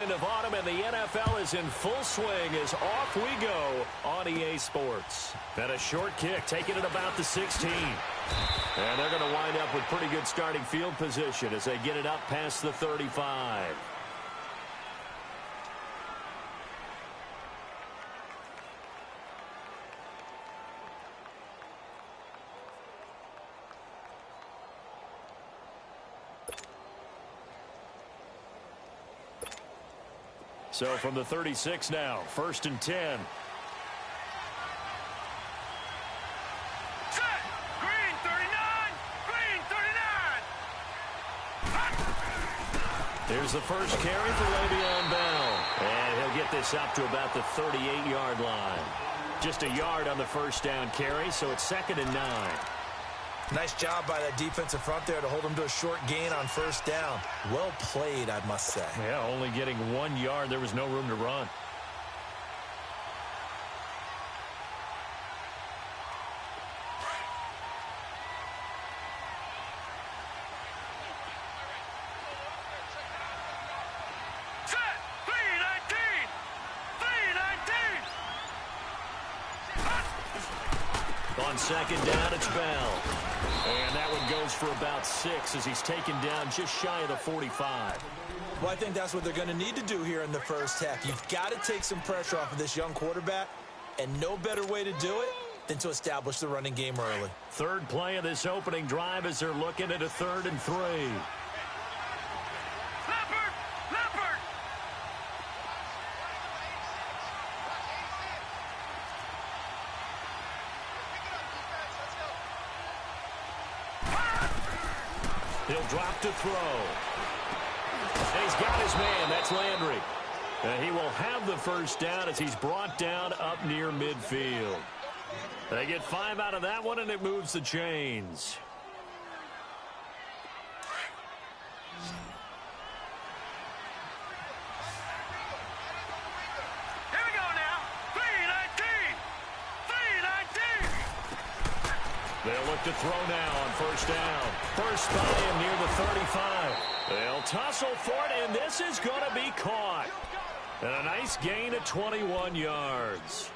end of autumn, and the NFL is in full swing as off we go on EA Sports. And a short kick, taking it about the 16. And they're going to wind up with pretty good starting field position as they get it up past the 35. So from the 36 now, 1st and 10. Set! Green 39! Green 39! Here's the first carry for Le'Veon Bell. And he'll get this up to about the 38-yard line. Just a yard on the first down carry, so it's 2nd and 9. Nice job by that defensive front there to hold him to a short gain on 1st down. Well played, I must say. Yeah, only getting 1 yard. There was no room to run. Set! 319! 319! On 2nd down, it's Bell. And that one goes for about 6 as he's taken down just shy of the 45. Well, I think that's what they're going to need to do here in the first half. You've got to take some pressure off of this young quarterback, and no better way to do it than to establish the running game early. Third play of this opening drive as they're looking at a 3rd and 3. Leopard! Leopard! He'll drop to throw. And he's got his man. That's Landry. And he will have the first down as he's brought down up near midfield. They get 5 out of that one, and it moves the chains. Here we go now! 319! 319! They'll look to throw now on 1st down. First by him near the 35. They'll tussle for it, and this is going to be caught. And a nice gain of 21 yards.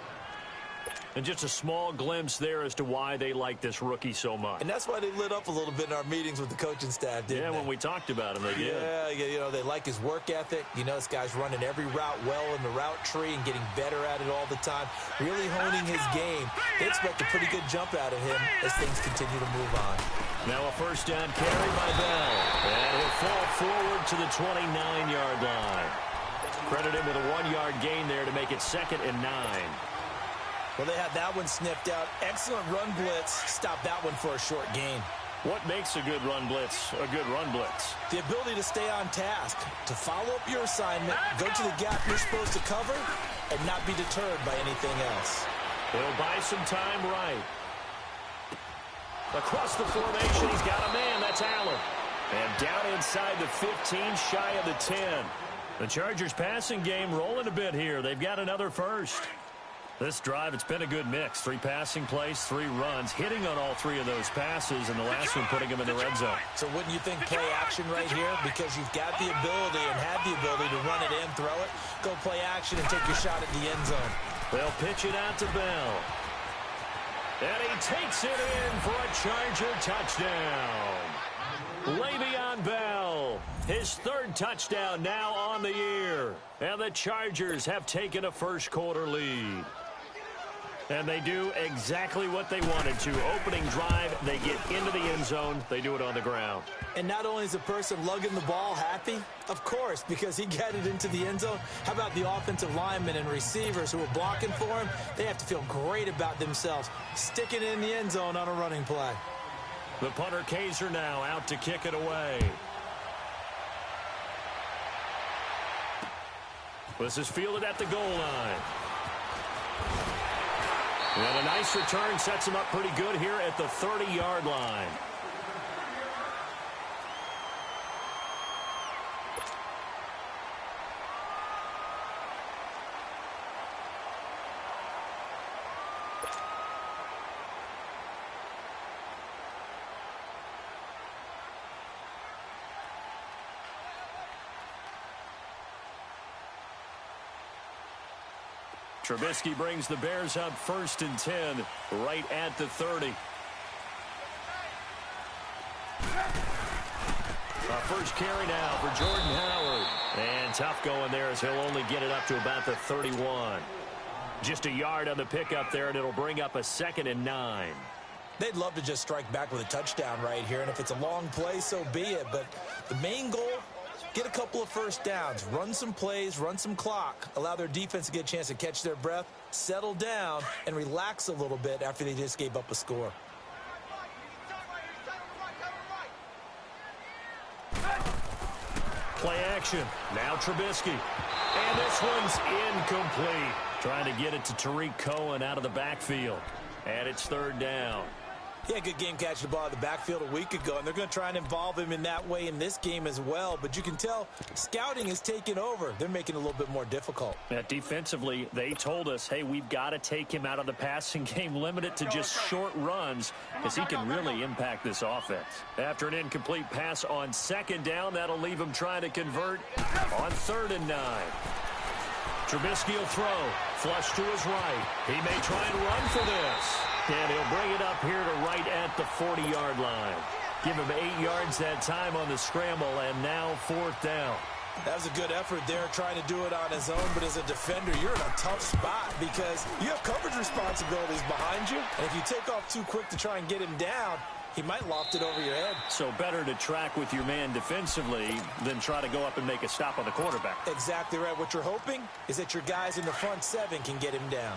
And just a small glimpse there as to why they like this rookie so much. And that's why they lit up a little bit in our meetings with the coaching staff, didn't they? Yeah, when we talked about him, they did. Yeah, you know, they like his work ethic. You know, this guy's running every route well in the route tree and getting better at it all the time, really honing his game. They expect a pretty good jump out of him as things continue to move on. Now a first down carry by Bell. And he'll fall forward to the 29-yard line. Credit him with a 1-yard gain there to make it 2nd and 9. Well, they had that one sniffed out. Excellent run blitz. Stop that one for a short gain. What makes a good run blitz a good run blitz? The ability to stay on task, to follow up your assignment, go to the gap you're supposed to cover, and not be deterred by anything else. He'll buy some time right. Across the formation, he's got a man. That's Allen. And down inside the 15, shy of the 10. The Chargers' passing game rolling a bit here. They've got another first. This drive, it's been a good mix. 3 passing plays, 3 runs, hitting on all 3 of those passes, and the last one putting him in the red zone. So wouldn't you think play action right here? Because you've got the ability and had the ability to run it in, throw it, go play action, and take your shot at the end zone. They'll pitch it out to Bell. And he takes it in for a Charger touchdown. Le'Veon Bell, his 3rd touchdown now on the year. And the Chargers have taken a first-quarter lead. And they do exactly what they wanted to. Opening drive, they get into the end zone. They do it on the ground. And not only is the person lugging the ball happy, of course, because he got it into the end zone. How about the offensive linemen and receivers who are blocking for him? They have to feel great about themselves, sticking it in the end zone on a running play. The punter Kaiser now out to kick it away. This is fielded at the goal line. And a nice return sets him up pretty good here at the 30-yard line. Trubisky brings the Bears up 1st and 10 right at the 30. First carry now for Jordan Howard. And tough going there as he'll only get it up to about the 31. Just a yard on the pickup there, and it'll bring up a 2nd and 9. They'd love to just strike back with a touchdown right here, and if it's a long play, so be it. But the main goal, get a couple of first downs, run some plays, run some clock, allow their defense to get a chance to catch their breath, settle down, and relax a little bit after they just gave up a score. Play action. Now Trubisky. And this one's incomplete. Trying to get it to Tariq Cohen out of the backfield. And it's 3rd down. Yeah, good game catching the ball in the backfield a week ago, and they're going to try and involve him in that way in this game as well. But you can tell scouting is taking over. They're making it a little bit more difficult. Defensively, they told us, hey, we've got to take him out of the passing game, limit it to just short runs, because he can really impact this offense. After an incomplete pass on 2nd down, that'll leave him trying to convert on 3rd and 9. Trubisky will throw. Flush to his right. He may try and run for this. And he'll bring it up here to right at the 40-yard line. Give him 8 yards that time on the scramble, and now 4th down. That was a good effort there, trying to do it on his own. But as a defender, you're in a tough spot because you have coverage responsibilities behind you. And if you take off too quick to try and get him down, he might loft it over your head. So better to track with your man defensively than try to go up and make a stop on the quarterback. Exactly right. What you're hoping is that your guys in the front 7 can get him down.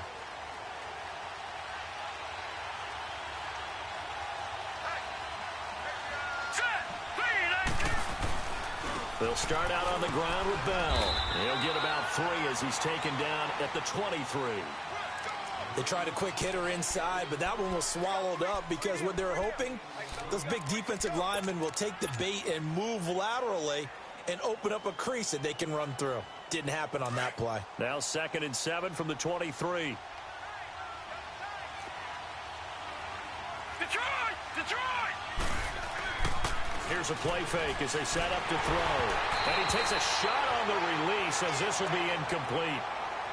They'll start out on the ground with Bell. He'll get about 3 as he's taken down at the 23. They tried a quick hitter inside, but that one was swallowed up because what they're hoping, those big defensive linemen will take the bait and move laterally and open up a crease that they can run through. Didn't happen on that play. Now 2nd and 7 from the 23. Detroit! Here's a play fake as they set up to throw. And he takes a shot on the release as this will be incomplete.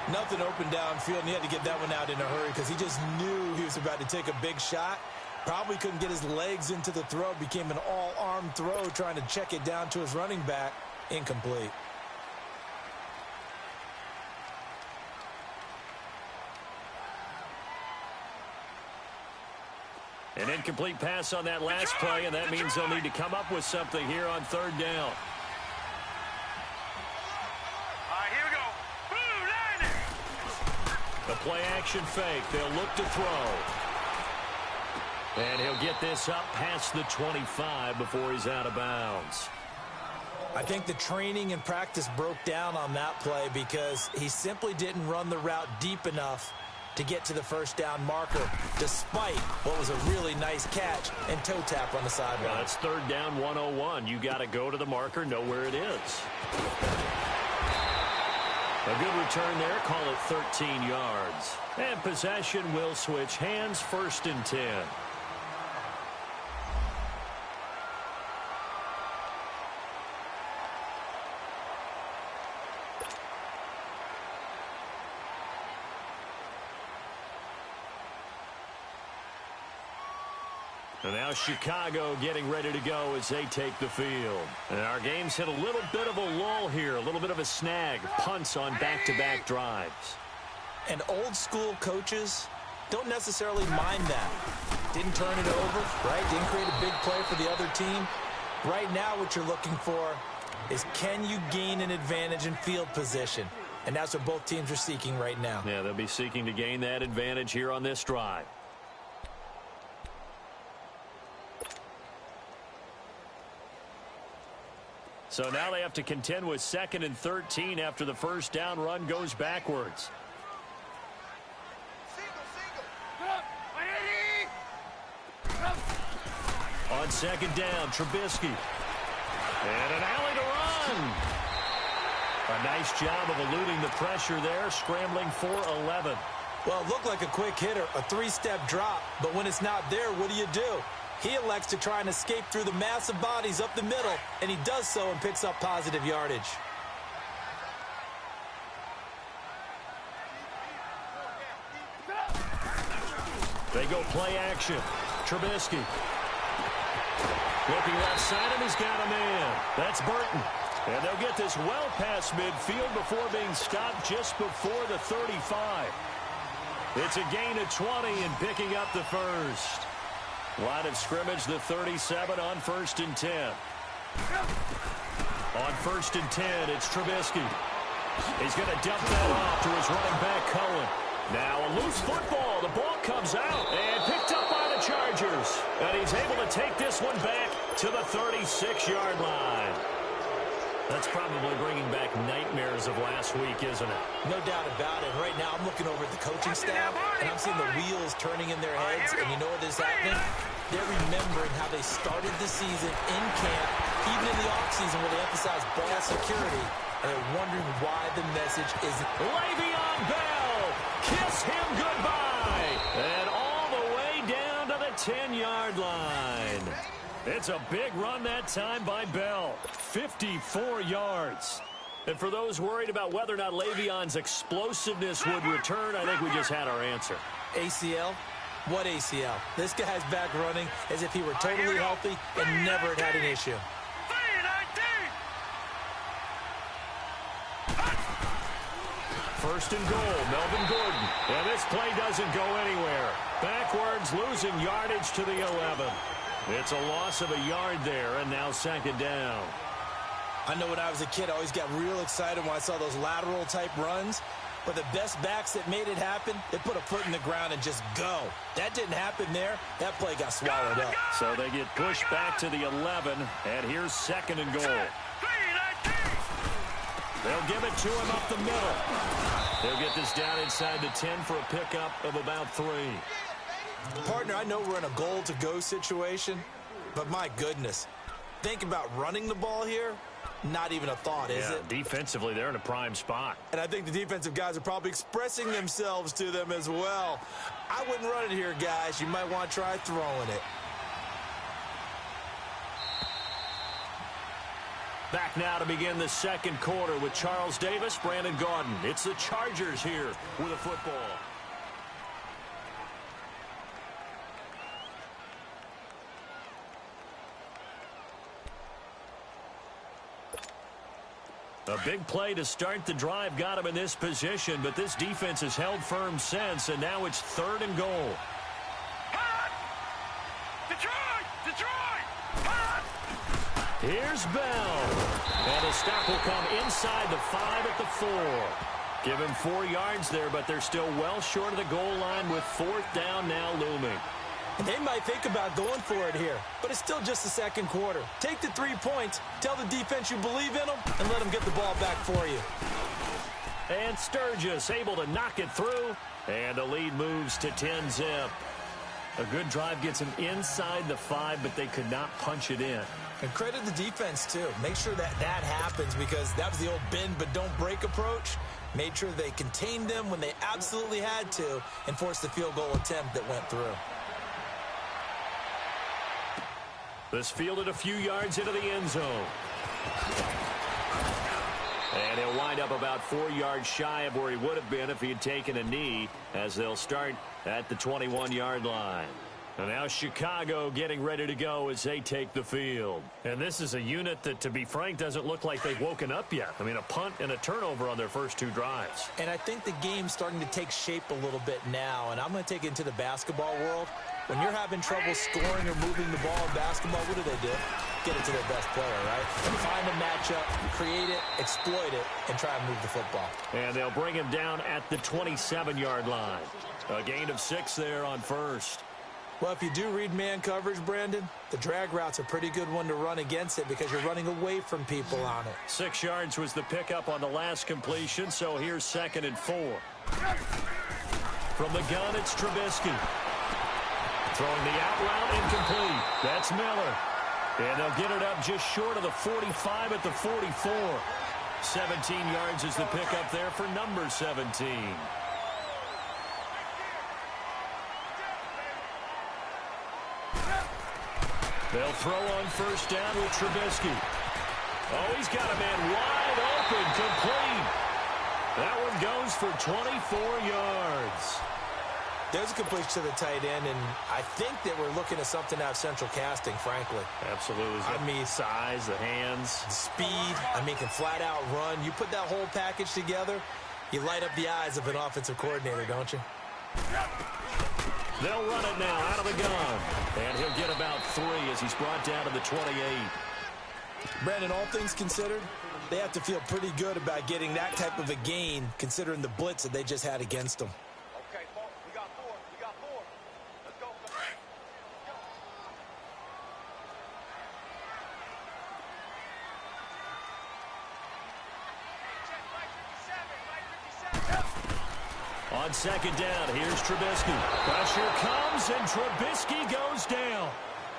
Nothing open downfield, and he had to get that one out in a hurry because he just knew he was about to take a big shot. Probably couldn't get his legs into the throw. Became an all-arm throw trying to check it down to his running back. Incomplete. An incomplete pass on that last play, and that means they'll need to come up with something here on 3rd down. Here we go. Blue Niners! The play action fake. They'll look to throw. And he'll get this up past the 25 before he's out of bounds. I think the training and practice broke down on that play because he simply didn't run the route deep enough to get to the 1st down marker, despite what was a really nice catch and toe tap on the sideline. Well, that's 3rd down 101. You got to go to the marker, know where it is. A good return there, call it 13 yards. And possession will switch hands, 1st and 10. And now Chicago getting ready to go as they take the field. And our game's hit a little bit of a lull here, a little bit of a snag. Punts on back-to-back drives. And old-school coaches don't necessarily mind that. Didn't turn it over, right? Didn't create a big play for the other team. Right now what you're looking for is can you gain an advantage in field position? And that's what both teams are seeking right now. Yeah, they'll be seeking to gain that advantage here on this drive. So now they have to contend with 2nd and 13 after the 1st down run goes backwards. On 2nd down, Trubisky. And an alley to run. A nice job of eluding the pressure there, scrambling for 11. Well, it looked like a quick hitter, a 3-step drop, but when it's not there, what do? He elects to try and escape through the massive bodies up the middle, and he does so and picks up positive yardage. They go play action. Trubisky. Looking left side, and he's got a man. That's Burton. And they'll get this well past midfield before being stopped just before the 35. It's a gain of 20 and picking up the first. Line of scrimmage, the 37 on 1st and 10. On 1st and 10, it's Trubisky. He's going to dump that off to his running back, Cohen. Now a loose football. The ball comes out and picked up by the Chargers. And he's able to take this one back to the 36-yard line. That's probably bringing back nightmares of last week, isn't it? No doubt about it. Right now, I'm looking over at the coaching staff, and I'm seeing the wheels turning in their heads. And you know what is happening? They're remembering how they started the season in camp, even in the offseason where they emphasized ball security. And they're wondering why the message isn't. Le'Veon Bell, kiss him goodbye. And all the way down to the 10-yard line. It's a big run that time by Bell. 54 yards. And for those worried about whether or not Le'Veon's explosiveness would return, I think we just had our answer. ACL? What ACL? This guy's back running as if he were totally healthy and never had had an issue. First and goal, Melvin Gordon. And this play doesn't go anywhere. Backwards, losing yardage to the 11. It's a loss of a yard there, and now 2nd down. I know when I was a kid, I always got real excited when I saw those lateral-type runs. But the best backs that made it happen, they put a foot in the ground and just go. That didn't happen there. That play got swallowed up. So they get pushed back to the 11, and here's 2nd and goal. They'll give it to him up the middle. They'll get this down inside the 10 for a pickup of about 3. Partner, I know we're in a goal-to-go situation, but my goodness. Think about running the ball here. Not even a thought, is it? Defensively, they're in a prime spot. And I think the defensive guys are probably expressing themselves to them as well. I wouldn't run it here, guys. You might want to try throwing it. Back now to begin the 2nd quarter with Charles Davis, Brandon Gaudin. It's the Chargers here with a football. A big play to start the drive got him in this position, but this defense has held firm since, and now it's 3rd and goal. Detroit! Here's Bell. And a stop will come inside the 5 at the 4. Give him 4 yards there, but they're still well short of the goal line with 4th down now looming. They might think about going for it here, but it's still just the 2nd quarter. Take the 3 points, tell the defense you believe in them, and let them get the ball back for you. And Sturgis able to knock it through, and the lead moves to 10-zip. A good drive gets them inside the 5, but they could not punch it in. And credit the defense, too. Make sure that happens because that was the old bend but don't break approach. Made sure they contained them when they absolutely had to and forced the field goal attempt that went through. This fielded a few yards into the end zone. And he'll wind up about 4 yards shy of where he would have been if he had taken a knee, as they'll start at the 21-yard line. And now Chicago getting ready to go as they take the field. And this is a unit that, to be frank, doesn't look like they've woken up yet. I mean, a punt and a turnover on their first 2 drives. And I think the game's starting to take shape a little bit now, and I'm going to take it into the basketball world. When you're having trouble scoring or moving the ball in basketball, what do? Get it to their best player, right? Find a matchup, create it, exploit it, and try and move the football. And they'll bring him down at the 27-yard line. A gain of 6 there on first. Well, if you do read man coverage, Brandon, the drag route's a pretty good one to run against it because you're running away from people on it. 6 yards was the pickup on the last completion, so here's 2nd and 4. From the gun, it's Trubisky. Throwing the out route, incomplete. That's Miller. And they'll get it up just short of the 45 at the 44. 17 yards is the pickup there for number 17. They'll throw on first down with Trubisky. Oh, he's got a man wide open, complete. That one goes for 24 yards. There's a completion to the tight end, and I think that we're looking at something out of central casting, frankly. Absolutely. I mean, size, the hands. Speed. I mean, can flat out run. You put that whole package together, you light up the eyes of an offensive coordinator, don't you? They'll run it now out of the gun. And he'll get about 3 as he's brought down to the 28. Brandon, all things considered, they have to feel pretty good about getting that type of a gain, considering the blitz that they just had against them. Okay, we got 4. We got 4. Let's go. On second down, here's Trubisky. Pressure comes, and Trubisky goes down.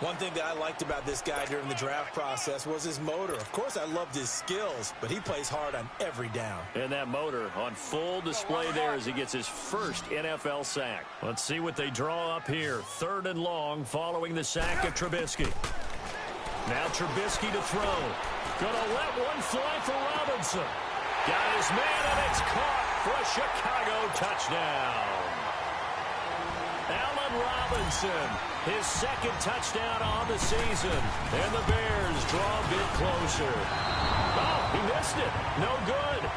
One thing that I liked about this guy during the draft process was his motor. Of course, I loved his skills, but he plays hard on every down. And that motor on full display there as he gets his first NFL sack. Let's see what they draw up here. 3rd and long following the sack of Trubisky. Now Trubisky to throw. Gonna let one fly for Robinson. Got his man, and it's caught for a Chicago touchdown. Allen Robinson, his 2nd touchdown on the season. And the Bears draw a bit closer. Oh, he missed it. No good.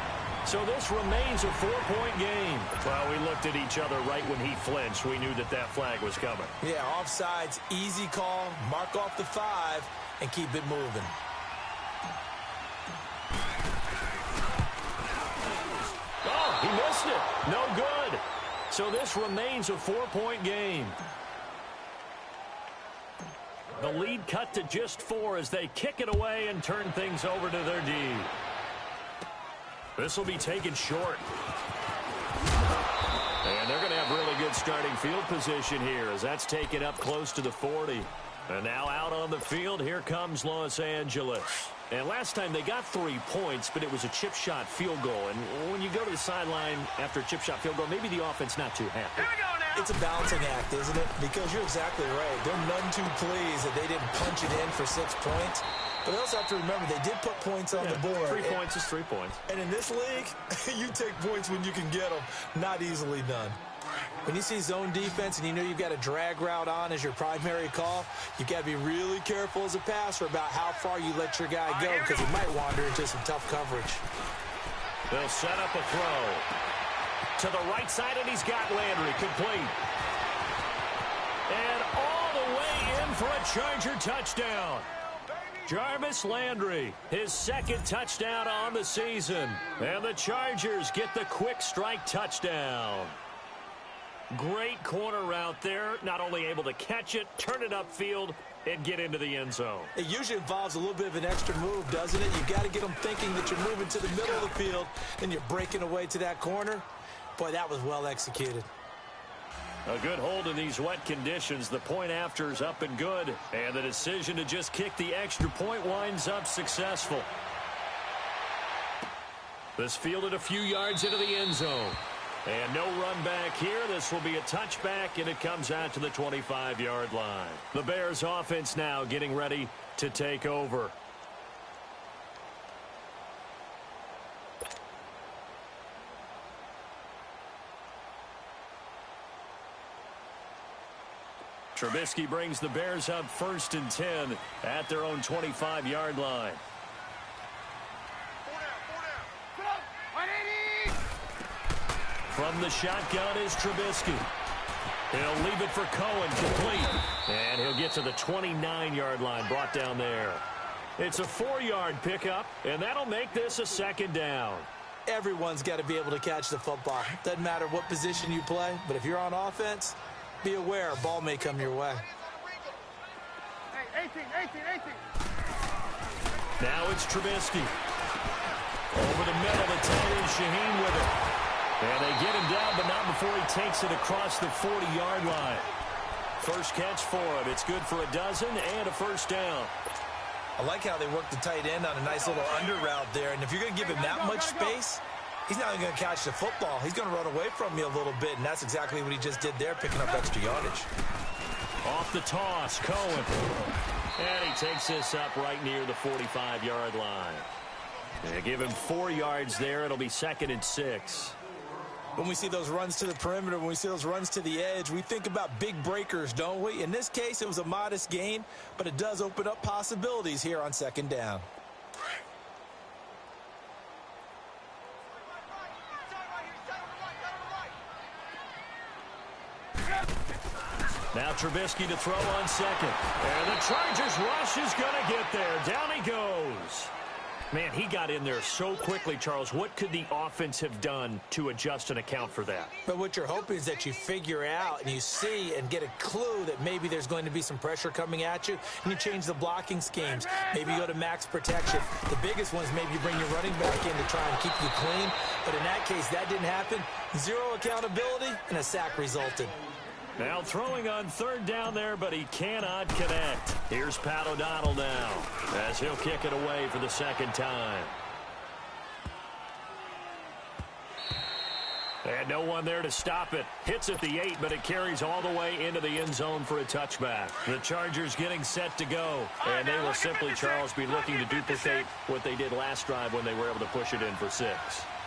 So this remains a 4-point game. Well, we looked at each other right when he flinched. We knew that that flag was coming. Yeah, offsides, easy call. Mark off the 5 and keep it moving. Oh, he missed it. No good. So this remains a 4-point game. The lead cut to just 4 as they kick it away and turn things over to their D. This will be taken short. And they're going to have really good starting field position here as that's taken up close to the 40. And now out on the field, here comes Los Angeles. And last time they got 3 points, but it was a chip shot field goal. And when you go to the sideline after a chip shot field goal, maybe the offense not too happy. Here we go now. It's a balancing act, isn't it? Because you're exactly right. They're none too pleased that they didn't punch it in for 6 points. But they also have to remember they did put points on the board. 3 points is 3 points. And in this league, you take points when you can get them. Not easily done. When you see zone defense and you know you've got a drag route on as your primary call, you've got to be really careful as a passer about how far you let your guy go because he might wander into some tough coverage. They'll set up a throw. To the right side, and he's got Landry complete. And all the way in for a Charger touchdown. Jarvis Landry, his 2nd touchdown on the season. And the Chargers get the quick strike touchdown. Great corner route there. Not only able to catch it, turn it upfield, and get into the end zone. It usually involves a little bit of an extra move, doesn't it? You've got to get them thinking that you're moving to the middle of the field, and you're breaking away to that corner. Boy, that was well executed. A good hold in these wet conditions. The point after is up and good. And the decision to just kick the extra point winds up successful. This fielded a few yards into the end zone. And no run back here. This will be a touchback, and it comes out to the 25-yard line. The Bears offense now getting ready to take over. Trubisky brings the Bears up 1st and 10 at their own 25-yard line. From the shotgun is Trubisky. He'll leave it for Cohen, complete. And he'll get to the 29-yard line, brought down there. It's a 4-yard pickup, and that'll make this a 2nd down. Everyone's got to be able to catch the football. Doesn't matter what position you play, but if you're on offense, be aware a ball may come your way. Hey, 18. Now it's Trubisky. Over the middle, the tight end Shaheen with it. And they get him down, but not before he takes it across the 40-yard line. First catch for him. It's good for a dozen and a 1st down. I like how they work the tight end on a nice little under route there. And if you're going to give him that much space, he's not going to catch the football. He's going to run away from you a little bit, and that's exactly what he just did there, picking up extra yardage. Off the toss, Cohen. And he takes this up right near the 45-yard line. They give him 4 yards there. It'll be 2nd and 6. When we see those runs to the perimeter, when we see those runs to the edge, we think about big breakers, don't we? In this case, it was a modest gain, but it does open up possibilities here on second down. Now Trubisky to throw on second. And the Chargers rush is going to get there. Down he goes. Man, he got in there so quickly, Charles. What could the offense have done to adjust and account for that? But what you're hoping is that you figure out and you see and get a clue that maybe there's going to be some pressure coming at you, and you change the blocking schemes. Maybe you go to max protection. The biggest one is maybe you bring your running back in to try and keep you clean. But in that case, that didn't happen. Zero accountability, and a sack resulted. Now throwing on third down there, but he cannot connect. Here's Pat O'Donnell now as he'll kick it away for the second time. And no one there to stop it. Hits at the 8, but it carries all the way into the end zone for a touchback. The Chargers getting set to go. And they will simply, Charles, be looking to duplicate what they did last drive when they were able to push it in for 6.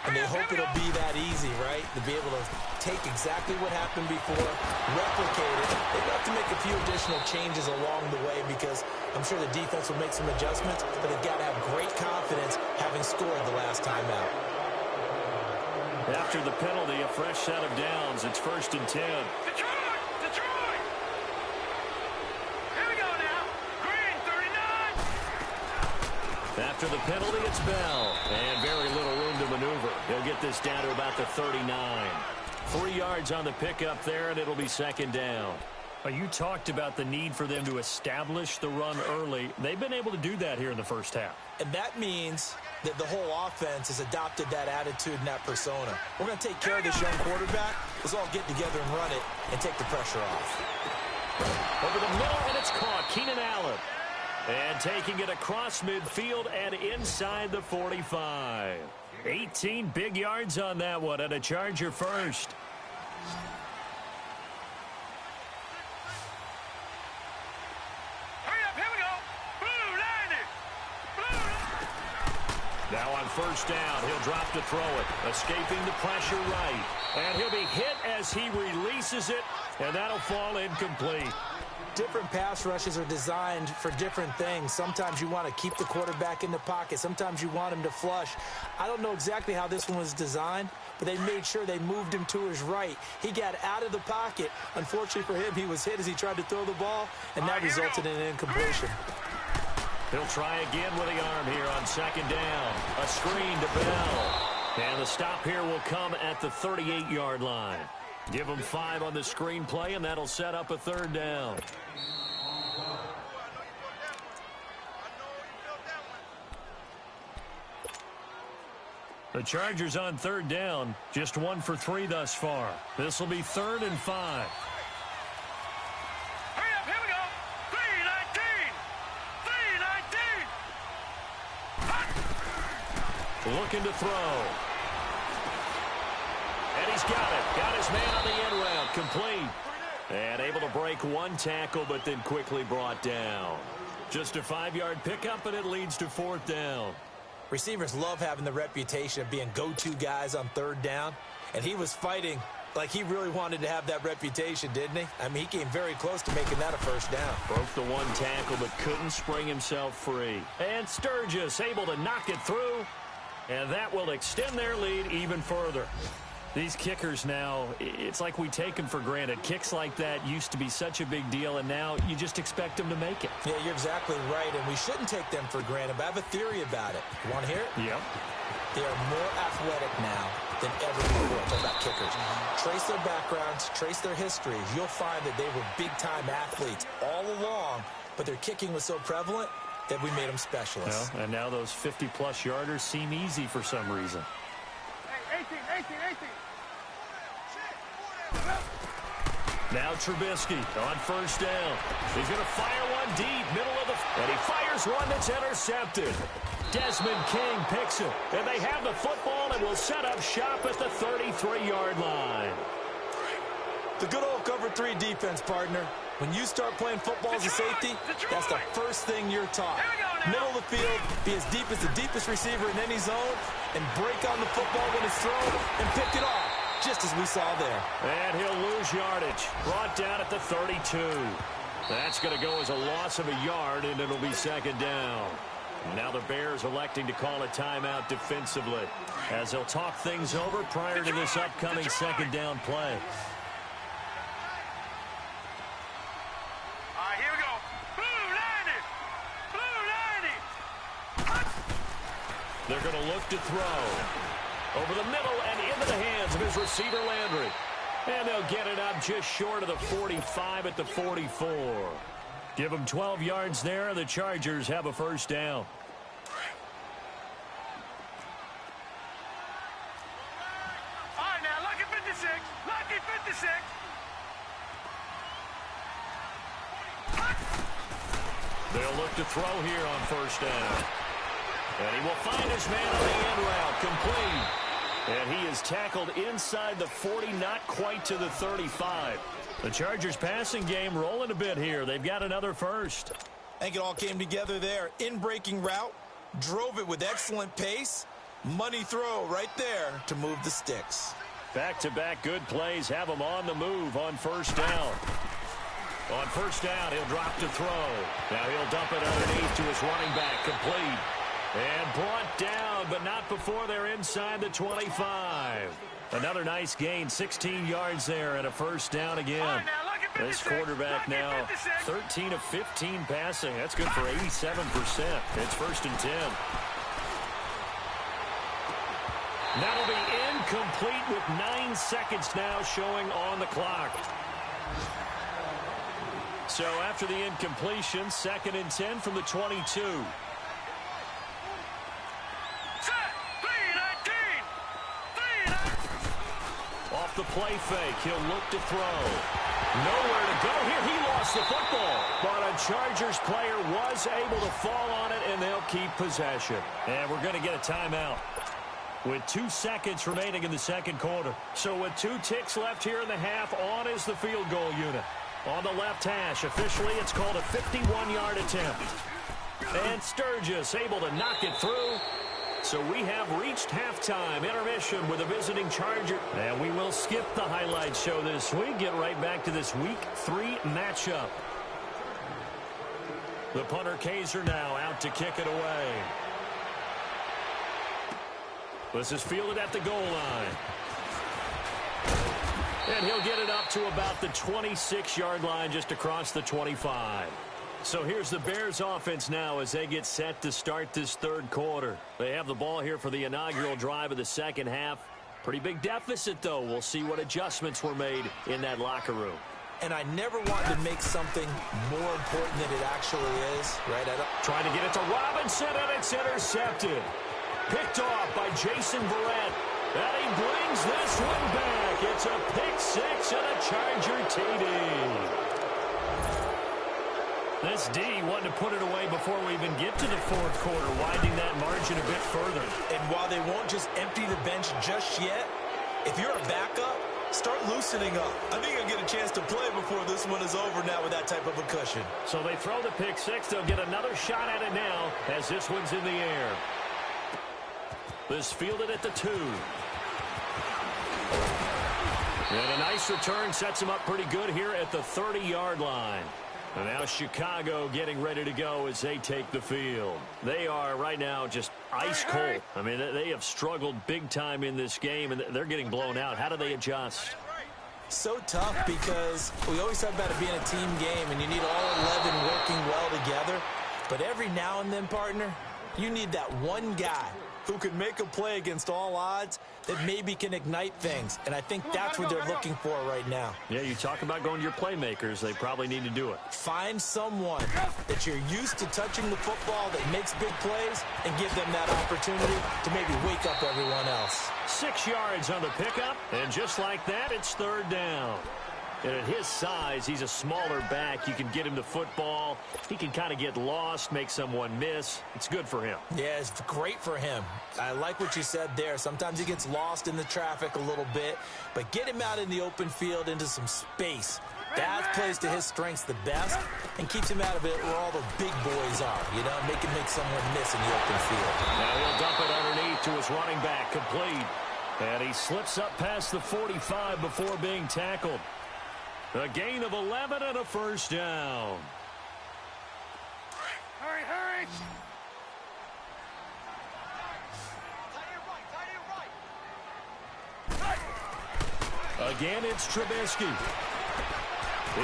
And they hope it'll be that easy, right? To be able to take exactly what happened before, replicate it. They've got to make a few additional changes along the way because I'm sure the defense will make some adjustments, but they've got to have great confidence having scored the last time out. After the penalty, a fresh set of downs. It's 1st and 10. Detroit! Detroit! Here we go now. Green, 39. After the penalty, it's Bell. And very little room to maneuver. He'll get this down to about the 39. 3 yards on the pickup there, and it'll be second down. You talked about the need for them to establish the run early. They've been able to do that here in the first half. And that means that the whole offense has adopted that attitude and that persona. We're going to take care of this young quarterback. Let's all get together and run it and take the pressure off. Over the middle, and it's caught. Keenan Allen. And taking it across midfield and inside the 45. 18 big yards on that one, and a Charger first. Hurry up, here we go. Blue, line it. Blue. Now on first down, he'll drop to throw it. Escaping the pressure right. And he'll be hit as he releases it, and that'll fall incomplete. Different pass rushes are designed for different things. Sometimes you want to keep the quarterback in the pocket. Sometimes you want him to flush. I don't know exactly how this one was designed, but they made sure they moved him to his right. He got out of the pocket. Unfortunately for him, he was hit as he tried to throw the ball, and that resulted in an incompletion. He'll try again with the arm here on second down. A screen to Bell. And the stop here will come at the 38-yard line. Give him 5 on the screen play, and that'll set up a third down. The Chargers on third down, just 1 for 3 thus far. This will be 3rd and 5. Hurry up, here we go. 3-19. 3-19. Looking to throw. And he's got it. Got his man on the end route. Complete. And able to break 1 tackle, but then quickly brought down. Just a 5-yard pickup, and it leads to 4th down. Receivers love having the reputation of being go-to guys on third down, and he was fighting like he really wanted to have that reputation, didn't he? I mean, he came very close to making that a first down. Broke the 1 tackle, but couldn't spring himself free. And Sturgis able to knock it through, and that will extend their lead even further. These kickers now, it's like we take them for granted. Kicks like that used to be such a big deal, and now you just expect them to make it. Yeah, you're exactly right, and we shouldn't take them for granted, but I have a theory about it. You want to hear it? Yep. They are more athletic now than ever before. Talk about kickers. Trace their backgrounds, trace their histories. You'll find that they were big-time athletes all along, but their kicking was so prevalent that we made them specialists. Well, and now those 50-plus yarders seem easy for some reason. Hey, 18. Now Trubisky on first down. He's going to fire one deep, middle of the... And he fires one that's intercepted. Desmond King picks it. And they have the football and will set up shop at the 33-yard line. The good old cover 3 defense, partner. When you start playing football as a safety, that's the first thing you're taught. Middle of the field, be as deep as the deepest receiver in any zone, and break on the football when it's thrown and pick it off. just as we saw there. And he'll lose yardage. Brought down at the 32. That's going to go as a loss of a yard, and it'll be second down. Now the Bears electing to call a timeout defensively as they'll talk things over prior to this upcoming second down play. All right, here we go. Blue 90. Blue 90. They're going to look to throw. Over the middle and into the hands of his receiver, Landry. And they'll get it up just short of the 45 at the 44. Give them 12 yards there, and the Chargers have a first down. All right, now, lucky 56. Lucky 56. They'll look to throw here on first down. And he will find his man on the end route, complete. And he is tackled inside the 40, not quite to the 35. The Chargers passing game rolling a bit here. They've got another first. I think it all came together there. In-breaking route, drove it with excellent pace. Money throw right there to move the sticks. Back-to-back good plays have him on the move on first down. On first down, he'll drop to throw. Now he'll dump it underneath to his running back, complete. And brought down, but not before they're inside the 25. Another nice gain, 16 yards there, and a first down again. This quarterback now 13 of 15 passing. That's good for 87%. It's first and 10. That'll be incomplete with 9 seconds now showing on the clock. So after the incompletion, second and 10 from the 22. Off the play fake, he'll look to throw. Nowhere to go here. He lost the football. But a Chargers player was able to fall on it, and they'll keep possession. And we're going to get a timeout with 2 seconds remaining in the second quarter. So with 2 ticks left here in the half, on is the field goal unit. On the left hash, officially it's called a 51-yard attempt. And Sturgis able to knock it through. So we have reached halftime intermission with a visiting Charger. And we will skip the highlight show this week. Get right back to this Week 3 matchup. The punter Kaiser now out to kick it away. This is fielded at the goal line. And he'll get it up to about the 26-yard line just across the 25. So here's the Bears offense now as they get set to start this third quarter. They have the ball here for the inaugural drive of the second half. Pretty big deficit, though. We'll see what adjustments were made in that locker room. And I never want to make something more important than it actually is, right? Trying to get it to Robinson, and it's intercepted. Picked off by Jason Barrett. And he brings this one back. It's a pick six and a Charger TD. This D wanted to put it away before we even get to the fourth quarter, widening that margin a bit further. And while they won't just empty the bench just yet, if you're a backup, start loosening up. I think you'll get a chance to play before this one is over now with that type of a cushion. So they throw the pick six. They'll get another shot at it now as this one's in the air. This fielded at the 2. And a nice return sets him up pretty good here at the 30-yard line. And now Chicago getting ready to go as they take the field. They are right now just ice cold. I mean, they have struggled big time in this game, and they're getting blown out. How do they adjust? So tough because we always talk about it being a team game, and you need all 11 working well together. But every now and then, partner, you need that one guy who can make a play against all odds that maybe can ignite things. And I think that's what they're looking for right now. Yeah, you talk about going to your playmakers. They probably need to do it. Find someone that you're used to touching the football that makes big plays and give them that opportunity to maybe wake up everyone else. 6 yards on the pickup, and just like that, it's third down. And at his size, he's a smaller back. You can get him the football. He can kind of get lost, make someone miss. It's good for him. Yeah, it's great for him. I like what you said there. Sometimes he gets lost in the traffic a little bit, but get him out in the open field into some space. That plays to his strengths the best and keeps him out of it where all the big boys are, you know, make someone miss in the open field. Now he'll dump it underneath to his running back, complete. And he slips up past the 45 before being tackled. A gain of 11 and a first down. Hurry, hurry! Again, it's Trubisky.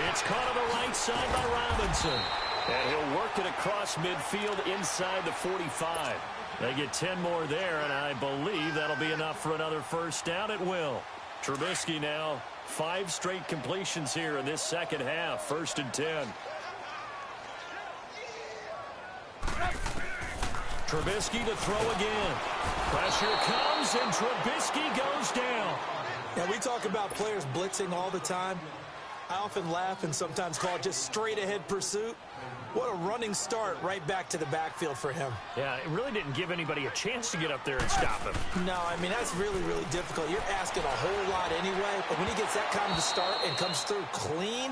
It's caught on the right side by Robinson. And he'll work it across midfield inside the 45. They get 10 more there, and I believe that'll be enough for another first down. It will. Trubisky now, 5 straight completions here in this second half. 1st and 10. Trubisky to throw again. Pressure comes, and Trubisky goes down. Now, we talk about players blitzing all the time. I often laugh and sometimes call it just straight-ahead pursuit. What a running start right back to the backfield for him. Yeah, it really didn't give anybody a chance to get up there and stop him. No, I mean, that's really, really difficult. You're asking a whole lot anyway, but when he gets that kind of a start and comes through clean,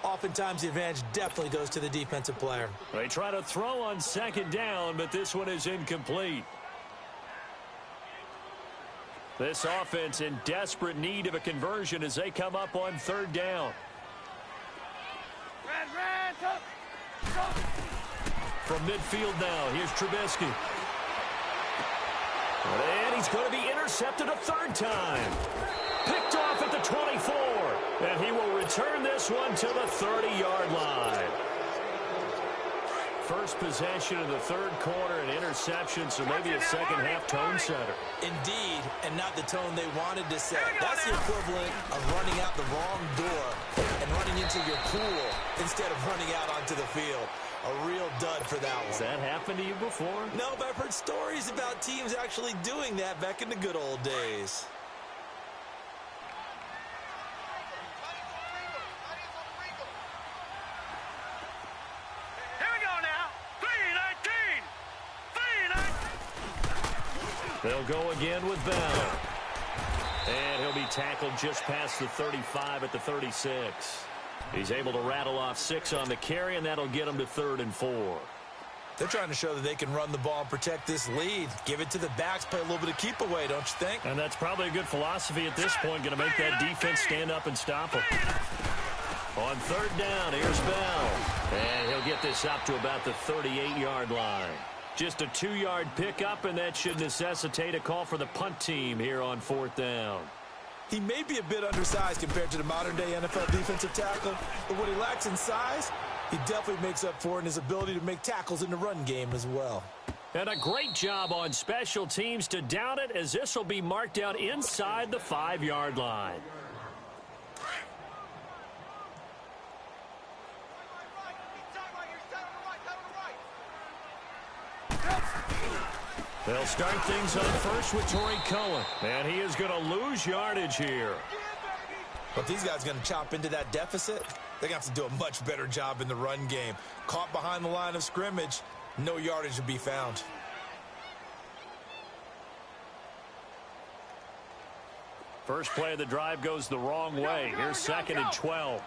oftentimes the advantage definitely goes to the defensive player. They try to throw on 2nd down, but this one is incomplete. This offense in desperate need of a conversion as they come up on 3rd down. From midfield now, here's Trubisky. And he's going to be intercepted a 3rd time. Picked off at the 24. And he will return this one to the 30-yard line. First possession of the 3rd quarter, an interception, so maybe a second-half tone setter. Indeed, and not the tone they wanted to set. That's the equivalent of running out the wrong door and running into your pool instead of running out onto the field. A real dud for that one. Has that happened to you before? No, but I've heard stories about teams actually doing that back in the good old days. They'll go again with Bell. And he'll be tackled just past the 35 at the 36. He's able to rattle off 6 on the carry, and that'll get him to 3rd and 4. They're trying to show that they can run the ball and protect this lead. Give it to the backs, play a little bit of keep away, don't you think? And that's probably a good philosophy at this point, going to make that defense stand up and stop him. On 3rd down, here's Bell. And he'll get this up to about the 38-yard line. Just a 2-yard pickup, and that should necessitate a call for the punt team here on 4th down. He may be a bit undersized compared to the modern-day NFL defensive tackle, but what he lacks in size, he definitely makes up for in his ability to make tackles in the run game as well. And a great job on special teams to down it, as this will be marked down inside the 5-yard line. They'll start things on first with Torrey Cohen. And he is going to lose yardage here. But these guys are going to chop into that deficit. They're going to have to do a much better job in the run game. Caught behind the line of scrimmage, no yardage to be found. First play of the drive goes the wrong way. Here's 2nd and 12.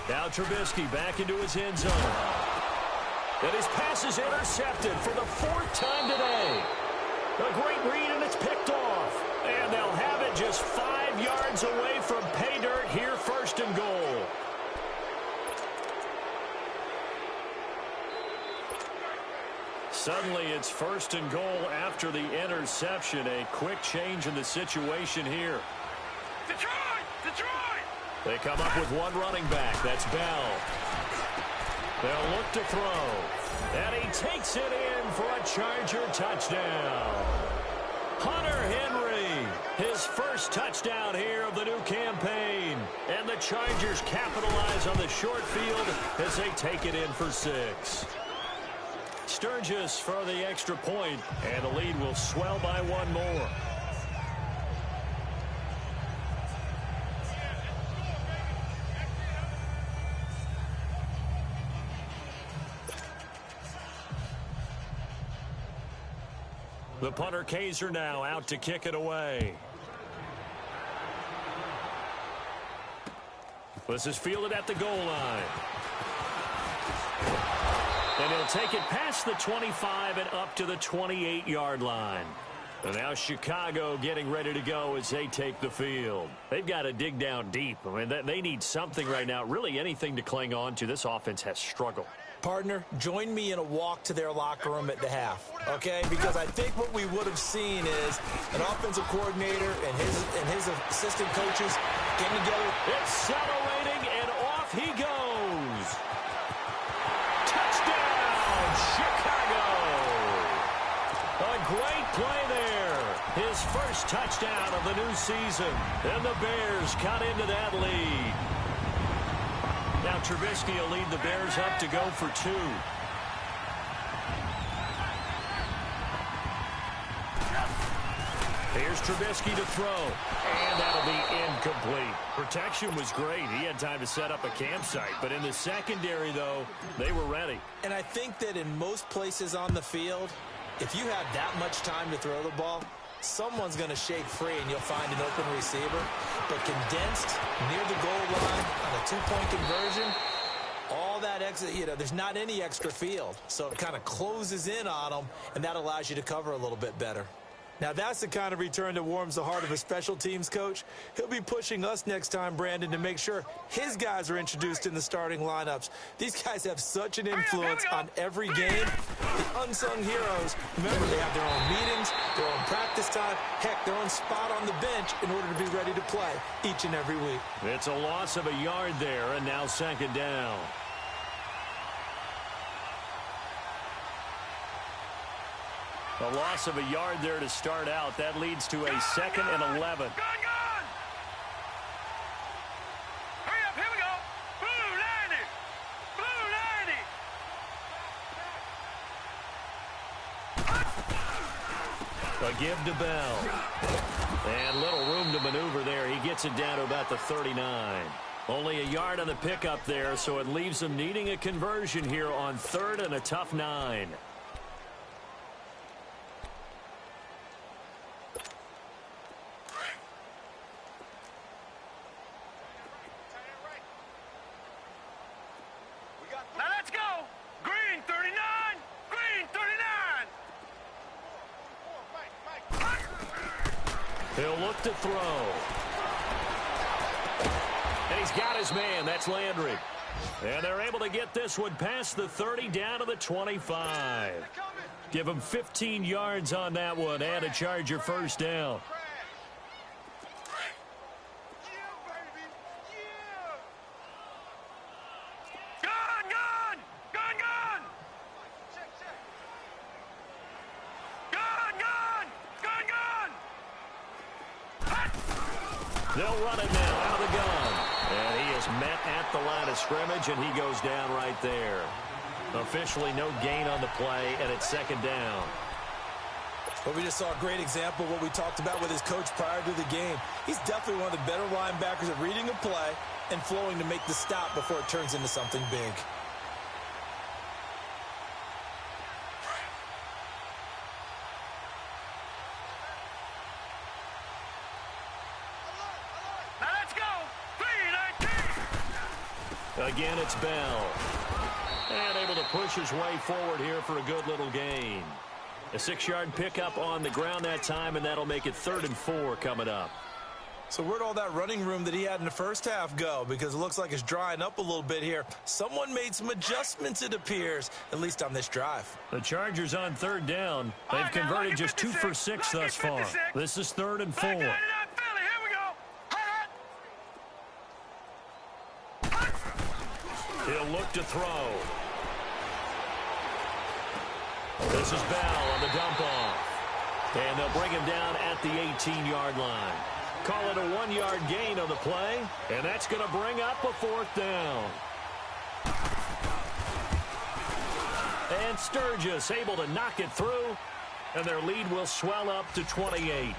Now Trubisky back into his end zone. And his pass is intercepted for the 4th time today. A great read, and it's picked off. And they'll have it just 5 yards away from pay dirt here, 1st and goal. Suddenly it's 1st and goal after the interception. A quick change in the situation here. Detroit! Detroit! They come up with one running back. That's Bell. They'll look to throw. And he takes it in for a Charger touchdown. Hunter Henry, his first touchdown here of the new campaign. And the Chargers capitalize on the short field as they take it in for 6. Sturgis for the extra point, and the lead will swell by 1 more. The punter Kaiser now out to kick it away. This is fielded at the goal line. And he'll take it past the 25 and up to the 28-yard line. And now Chicago getting ready to go as they take the field. They've got to dig down deep. I mean, they need something right now, really anything to cling on to. This offense has struggled. Partner, join me in a walk to their locker room at the half, okay? Because I think what we would have seen is an offensive coordinator and his assistant coaches getting together. Accelerating, and off he goes. Touchdown, Chicago. A great play there. His first touchdown of the new season. And the Bears cut into that lead. Now Trubisky will lead the Bears up to go for 2. Here's Trubisky to throw. And that'll be incomplete. Protection was great. He had time to set up a campsite. But in the secondary, though, they were ready. And I think that in most places on the field, if you have that much time to throw the ball, someone's going to shake free and you'll find an open receiver. But condensed near the goal line on a 2-point conversion, all that extra, there's not any extra field. So it kind of closes in on them, and that allows you to cover a little bit better. Now, that's the kind of return that warms the heart of a special teams coach. He'll be pushing us next time, Brandon, to make sure his guys are introduced in the starting lineups. These guys have such an influence on every game. The unsung heroes, remember, they have their own meetings, their own practice time, heck, their own spot on the bench in order to be ready to play each and every week. It's a loss of a yard there, and now second down. A loss of a yard there to start out. That leads to a 2nd and 11. Gun! Hurry up, here we go. Blue 90. Blue 90. A give to Bell. And little room to maneuver there. He gets it down to about the 39. Only a yard on the pickup there, so it leaves him needing a conversion here on 3rd and a tough 9. Now let's go. Green 39. Green 39. He'll look to throw. And he's got his man. That's Landry. And they're able to get this one past the 30 down to the 25. Give him 15 yards on that one and a Charger first down. They'll run it now out of the gun. And he is met at the line of scrimmage, and he goes down right there. Officially no gain on the play, and it's second down. Well, we just saw a great example of what we talked about with his coach prior to the game. He's definitely one of the better linebackers at reading a play and flowing to make the stop before it turns into something big. Again, it's Bell. And able to push his way forward here for a good little gain. A 6-yard pickup on the ground that time, and that'll make it 3rd and 4 coming up. So where'd all that running room that he had in the first half go? Because it looks like it's drying up a little bit here. Someone made some adjustments, it appears, at least on this drive. The Chargers on 3rd down. They've converted just 2 for 6 thus far. This is 3rd and 4. He'll look to throw. This is Bell on the dump off. And they'll bring him down at the 18-yard line. Call it a 1-yard gain on the play. And that's going to bring up a 4th down. And Sturgis able to knock it through. And their lead will swell up to 28.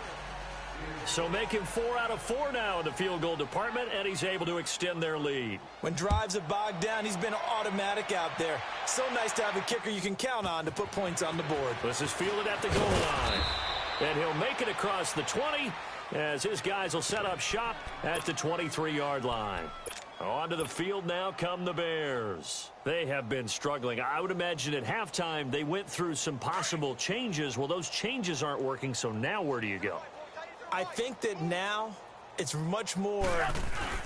So make him 4 out of 4 now in the field goal department, and he's able to extend their lead. When drives have bogged down, he's been automatic out there. So nice to have a kicker you can count on to put points on the board. This is fielded at the goal line. And he'll make it across the 20 as his guys will set up shop at the 23-yard line. Onto the field now come the Bears. They have been struggling. I would imagine at halftime they went through some possible changes. Well, those changes aren't working, so now where do you go? I think that now it's much more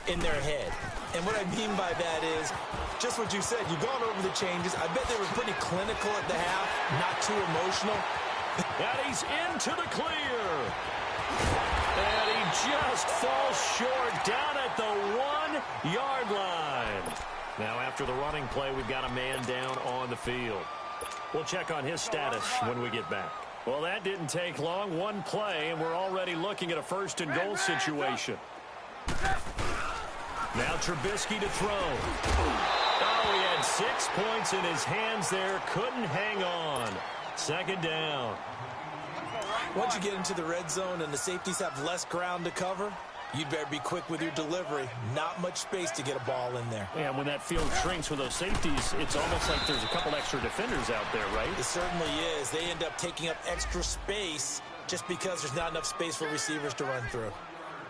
in their head. And what I mean by that is just what you said. You've gone over the changes. I bet they were pretty clinical at the half, not too emotional. And he's into the clear. And he just falls short down at the 1-yard line. Now after the running play, we've got a man down on the field. We'll check on his status when we get back. Well, that didn't take long. One play, and we're already looking at a first-and-goal situation. Now Trubisky to throw. Oh, he had 6 points in his hands there. Couldn't hang on. Second down. Once you get into the red zone and the safeties have less ground to cover, you'd better be quick with your delivery. Not much space to get a ball in there. Yeah, when that field shrinks with those safeties, it's almost like there's a couple extra defenders out there, right? It certainly is. They end up taking up extra space just because there's not enough space for receivers to run through.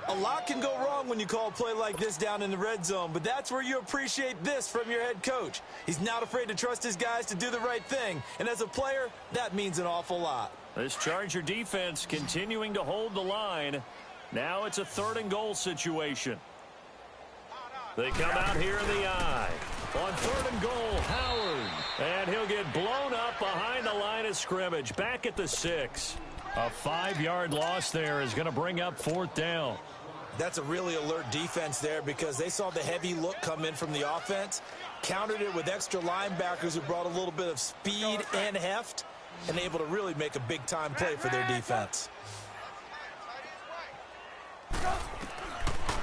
A lot can go wrong when you call a play like this down in the red zone, but that's where you appreciate this from your head coach. He's not afraid to trust his guys to do the right thing, and as a player, that means an awful lot. This Charger defense continuing to hold the line. Now it's a third-and-goal situation. They come out here in the eye. On third and goal, Howard. And he'll get blown up behind the line of scrimmage. Back at the 6. A 5-yard loss there is going to bring up fourth down. That's a really alert defense there because they saw the heavy look come in from the offense, countered it with extra linebackers who brought a little bit of speed and heft, and able to really make a big-time play for their defense.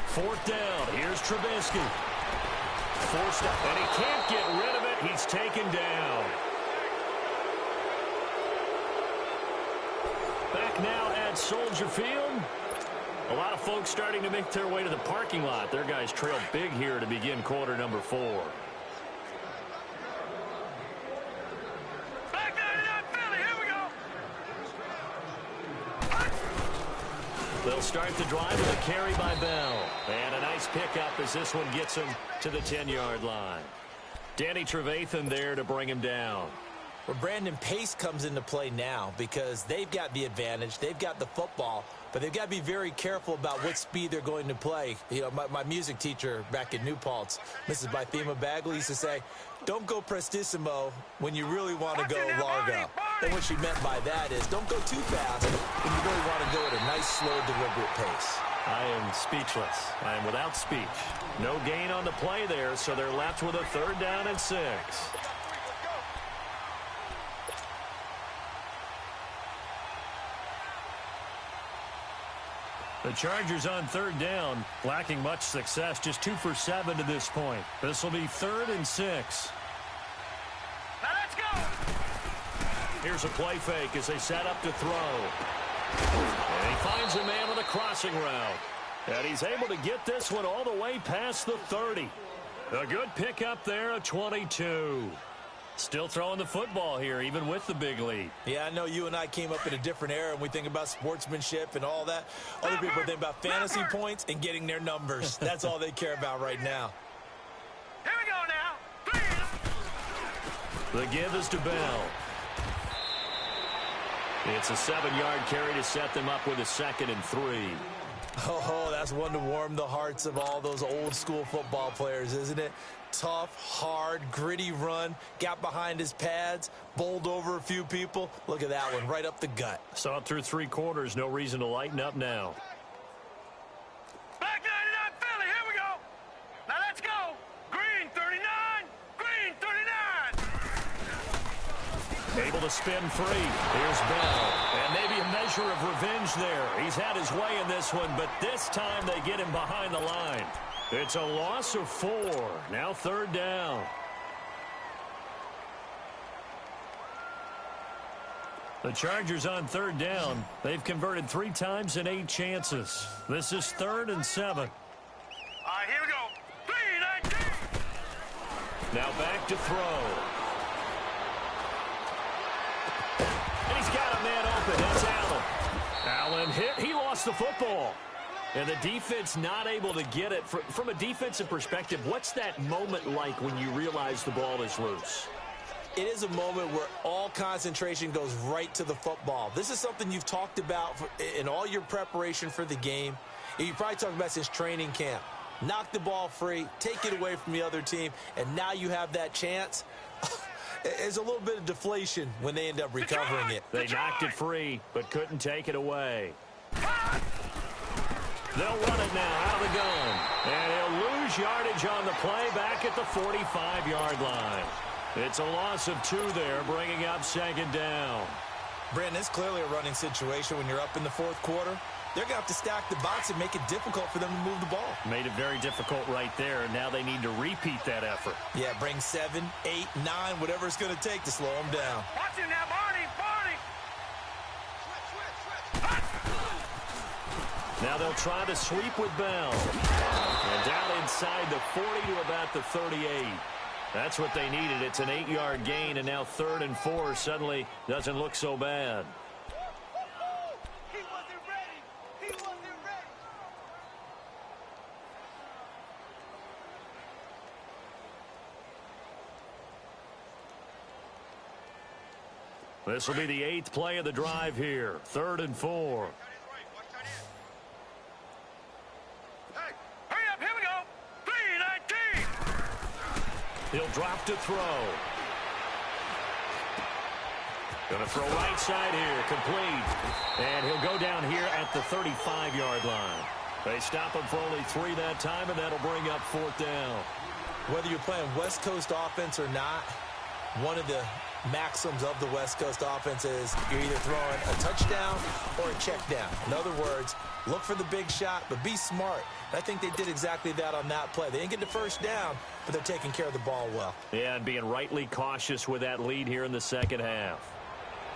Fourth down. Here's Trubisky. Forced up, and he can't get rid of it. He's taken down. Back now at Soldier Field. A lot of folks starting to make their way to the parking lot. Their guys trail big here to begin quarter number 4. Back there, Philly. Here we go. They'll start the drive with a carry by Bell. And a nice pickup as this one gets him to the 10-yard line. Danny Trevathan there to bring him down. Well, Brandon, pace comes into play now because they've got the advantage. They've got the football, but they've got to be very careful about what speed they're going to play. You know, my music teacher back in New Paltz, Mrs. Bythema Bagley, used to say, don't go prestissimo when you really want to go largo. And what she meant by that is don't go too fast when you really want to go at a nice, slow, deliberate pace. I am speechless. I am without speech. No gain on the play there, so they're left with a third down and 6. The Chargers on third down, lacking much success, just 2 for 7 to this point. This will be 3rd and 6. Now let's go. Here's a play fake as they set up to throw. And he finds a man with a crossing route. And he's able to get this one all the way past the 30. A good pickup there, a 22. Still throwing the football here, even with the big lead. Yeah, I know you and I came up in a different era, and we think about sportsmanship and all that. Other people think about fantasy points and getting their numbers. That's all they care about right now. Here we go now. 3. The give is to Bell. It's a 7-yard carry to set them up with a 2nd and 3. Oh, that's one to warm the hearts of all those old-school football players, isn't it? Tough, hard, gritty run, got behind his pads, bowled over a few people. Look at that one, right up the gut. Saw it through 3 quarters, no reason to lighten up now. Back 99, Philly. Here we go. Now let's go. Green 39. Green 39. Able to spin free. Here's Bell. And maybe a measure of revenge there. He's had his way in this one, but this time they get him behind the line. It's a loss of 4. Now 3rd down. The Chargers on 3rd down. They've converted 3 times in 8 chances. This is 3rd and 7. All right, here we go. 3-19. Now back to throw. And he's got a man open. That's Allen. Allen hit. He lost the football. And the defense not able to get it. From a defensive perspective, what's that moment like when you realize the ball is loose? It is a moment where all concentration goes right to the football. This is something you've talked about in all your preparation for the game. You probably talked about since training camp. Knock the ball free, take it away from the other team, and now you have that chance. There's a little bit of deflation when they end up recovering it. They knocked it free, but couldn't take it away. They'll run it now out of the gun. And he'll lose yardage on the play back at the 45-yard line. It's a loss of 2 there, bringing up second down. Brandon, it's clearly a running situation when you're up in the fourth quarter. They're going to have to stack the box and make it difficult for them to move the ball. Made it very difficult right there, and now they need to repeat that effort. Yeah, bring 7, 8, 9, whatever it's going to take to slow them down. Watch him now, Barney. Now they'll try to sweep with Bell. And down inside the 40 to about the 38. That's what they needed. It's an 8-yard gain, and now 3rd and 4 suddenly doesn't look so bad. He wasn't ready. He wasn't ready. This will be the 8th play of the drive here. 3rd and 4. He'll drop to throw. Going to throw right side here, complete. And he'll go down here at the 35-yard line. They stop him for only 3 that time, and that'll bring up 4th down. Whether you're playing West Coast offense or not, one of the maxims of the West Coast offense is you're either throwing a touchdown or a check down. In other words, look for the big shot, but be smart. I think they did exactly that on that play. They didn't get the first down, but they're taking care of the ball well. Yeah, and being rightly cautious with that lead here in the second half.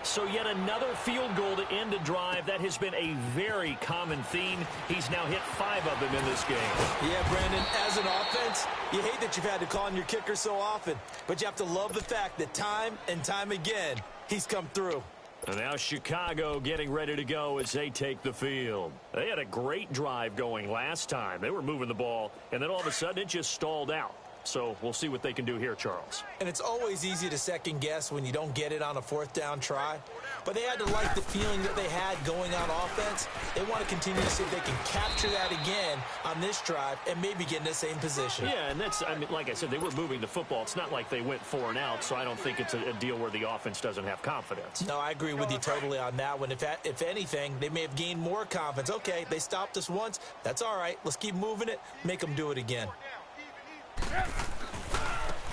So yet another field goal to end a drive. That has been a very common theme. He's now hit 5 of them in this game. Yeah, Brandon, as an offense, you hate that you've had to call on your kicker so often, but you have to love the fact that time and time again, he's come through. And now Chicago getting ready to go as they take the field. They had a great drive going last time. They were moving the ball, and then all of a sudden it just stalled out. So we'll see what they can do here, Charles. And it's always easy to second guess when you don't get it on a 4th down try. But they had to like the feeling that they had going on offense. They want to continue to see if they can capture that again on this drive and maybe get in the same position. Yeah, and that's, I mean, like I said, they were moving the football. It's not like they went 4 and out, so I don't think it's a deal where the offense doesn't have confidence. No, I agree with you totally on that one. If anything, they may have gained more confidence. Okay, they stopped us once. That's all right. Let's keep moving it. Make them do it again.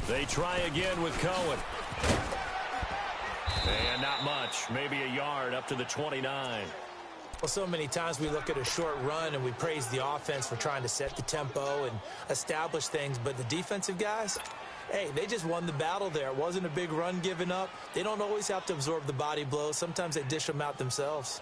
They try again with Cohen. And not much. Maybe a yard up to the 29. Well, so many times we look at a short run and we praise the offense for trying to set the tempo and establish things. But the defensive guys, hey, they just won the battle there. It wasn't a big run given up. They don't always have to absorb the body blows. Sometimes they dish them out themselves.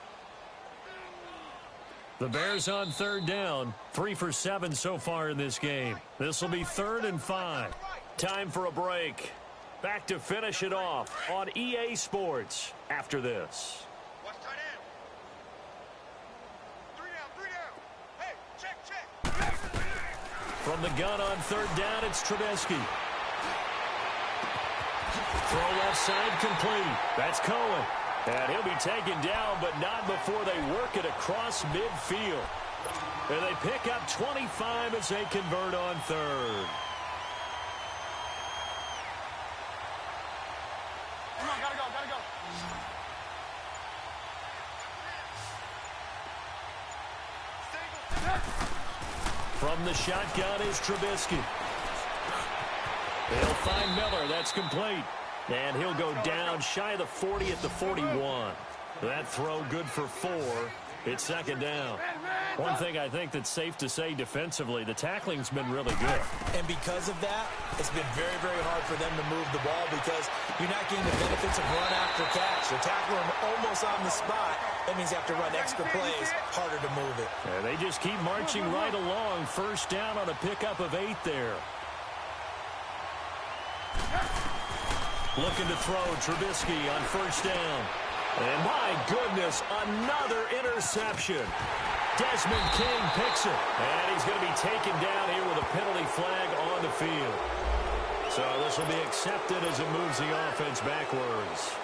The Bears on 3rd down. 3 for 7 so far in this game. This will be 3rd and 5. Time for a break. Back to finish it off on EA Sports after this. Watch tight end. 3 down. Hey, check. From the gun on 3rd down, it's Trubisky. Throw left side complete. That's Cohen. And he'll be taken down, but not before they work it across midfield. And they pick up 25 as they convert on 3rd. Come on, gotta go. From the shotgun is Trubisky. They'll find Miller. That's complete. And he'll go down shy of the 40 at the 41. That throw good for 4. It's 2nd down. One thing I think that's safe to say defensively, the tackling's been really good. And because of that, it's been very, very hard for them to move the ball because you're not getting the benefits of run after catch. You're tackling them almost on the spot. That means you have to run extra plays, harder to move it. And they just keep marching right along. 1st down on a pickup of 8 there. Looking to throw Trubisky on 1st down. And my goodness, another interception. Desmond King picks it. And he's going to be taken down here with a penalty flag on the field. So this will be accepted as it moves the offense backwards.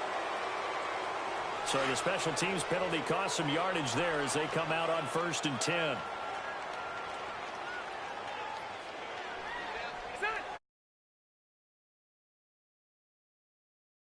So the special teams penalty cost some yardage there as they come out on 1st and 10.